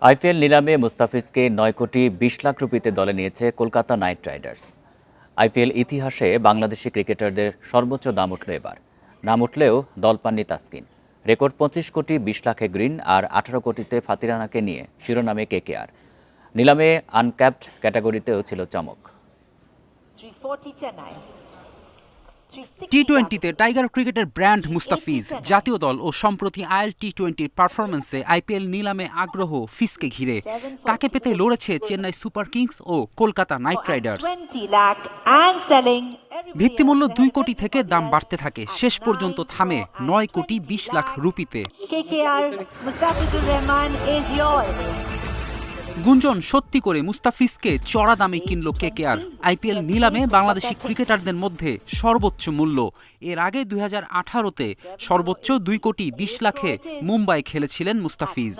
IPL নিলামে মুস্তাফিজকে ৯ কোটি ২০ লাখ রুপিতে দলে নিয়েছে কলকাতা নাইট রাইডার্স। আইপিএল ইতিহাসে বাংলাদেশি ক্রিকেটারদের সর্বোচ্চ দাম উঠল এবার। নাম উঠলেও দল পাননি তাসকিন। রেকর্ড ২৫ কোটি ২০ লাখে গ্রিন আর ১৮ কোটিতে ফাতিরানাকে নিয়ে শিরোনামে কেকেআর। নিলামে আনক্যাপড ক্যাটাগরিতেও ছিল চমক। টি-20তে টাইগার ক্রিকেটের ব্র্যান্ড মুস্তাফিজ, জাতীয় দল ও সম্প্রতি আইএল টি-20 পারফরম্যান্সে আইপিএল নিলামে আগ্রহ ফিসকে ঘিরে। তাকে পেতে লড়েছে চেন্নাই সুপার কিংস ও কলকাতা নাইট রাইডার্স। ভিত্তিমূল্য ২ কোটি থেকে দাম বাড়তে থাকে, শেষ পর্যন্ত থামে ৯ কোটি ২০ লাখ রুপিতে। গুঞ্জন সত্যি করে মুস্তাফিজকে চড়া দামে কিনল কেকেআর। আইপিএল নিলামে বাংলাদেশি ক্রিকেটারদের মধ্যে সর্বোচ্চ মূল্য। এর আগে ২০১৮-তে সর্বোচ্চ ২ কোটি ২০ লাখে মুম্বাই খেলেছিলেন মুস্তাফিজ।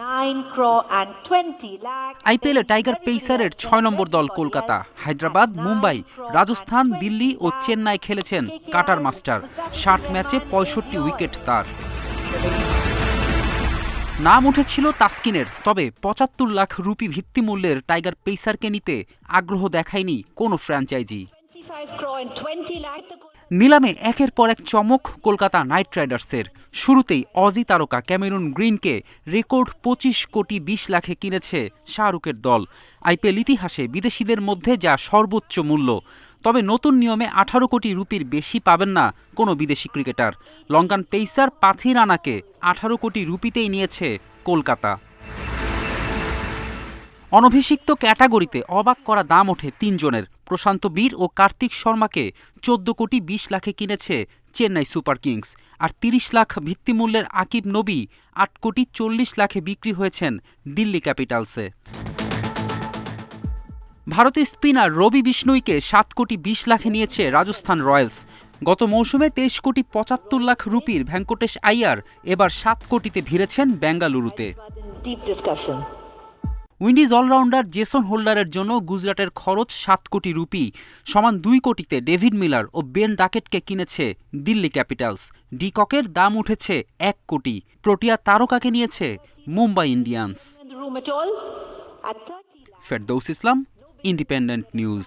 আইপিএলে টাইগার পেসারের ৬ নম্বর দল কলকাতা। হায়দ্রাবাদ, মুম্বাই, রাজস্থান, দিল্লি ও চেন্নাই খেলেছেন কাটার মাস্টার। ৬০ ম্যাচে ৬৫ উইকেট তার। নাম উঠেছিল তাসকিনের, তবে ৭৫ লাখ রুপি ভিত্তিমূল্যের টাইগার পেসারকে নিতে আগ্রহ দেখায়নি কোনো ফ্র্যাঞ্চাইজি। নিলামে একের পর এক চমক কলকাতা নাইট রাইডার্সের। শুরুতেই অজি তারকা ক্যামেরুন গ্রিনকে রেকর্ড ২৫ কোটি ২০ লাখে কিনেছে শাহরুখের দল। আইপিএল ইতিহাসে বিদেশিদের মধ্যে যা সর্বোচ্চ মূল্য। তবে নতুন নিয়মে ১৮ কোটি রুপির বেশি পাবেন না কোনো বিদেশি ক্রিকেটার। লঙ্কান পেসার পাথিরানাকে ১৮ কোটি রুপিতেই নিয়েছে কলকাতা। অনভিষিক্ত ক্যাটাগরিতে অবাক করা দাম ওঠে ৩ জনের। প্রশান্ত বীর ও কার্তিক শর্মাকে ১৪ কোটি ২০ লাখে কিনেছে চেন্নাই সুপার কিংস। আর ৩০ লাখ ভিত্তিমূল্যের আকিব নবী ৮ কোটি ৪০ লাখে বিক্রি হয়েছেন দিল্লি ক্যাপিটালসে। ভারতীয় স্পিনার রবি বিষ্ণুইকে ৭ কোটি ২০ লাখে নিয়েছে রাজস্থান রয়্যালস। গত মৌসুমে ২৩ কোটি ৭৫ লাখ রুপির ভেঙ্কটেশ আইয়ার এবার ৭ কোটিতে ভিড়েছেন বেঙ্গালুরুতে। উইন্ডিজ অলরাউন্ডার জেসন হোল্ডারের জন্য গুজরাটের খরচ ৭ কোটি রুপি, সমান ২ কোটিতে ডেভিড মিলার ও বেন ডাকেটকে কিনেছে দিল্লি ক্যাপিটালস। ডিককের দাম উঠেছে ১ কোটি। প্রোটিয়া তারকাকে নিয়েছে মুম্বাই ইন্ডিয়ান্স। ফেরদৌস ইসলাম, ইন্ডিপেন্ডেন্ট নিউজ।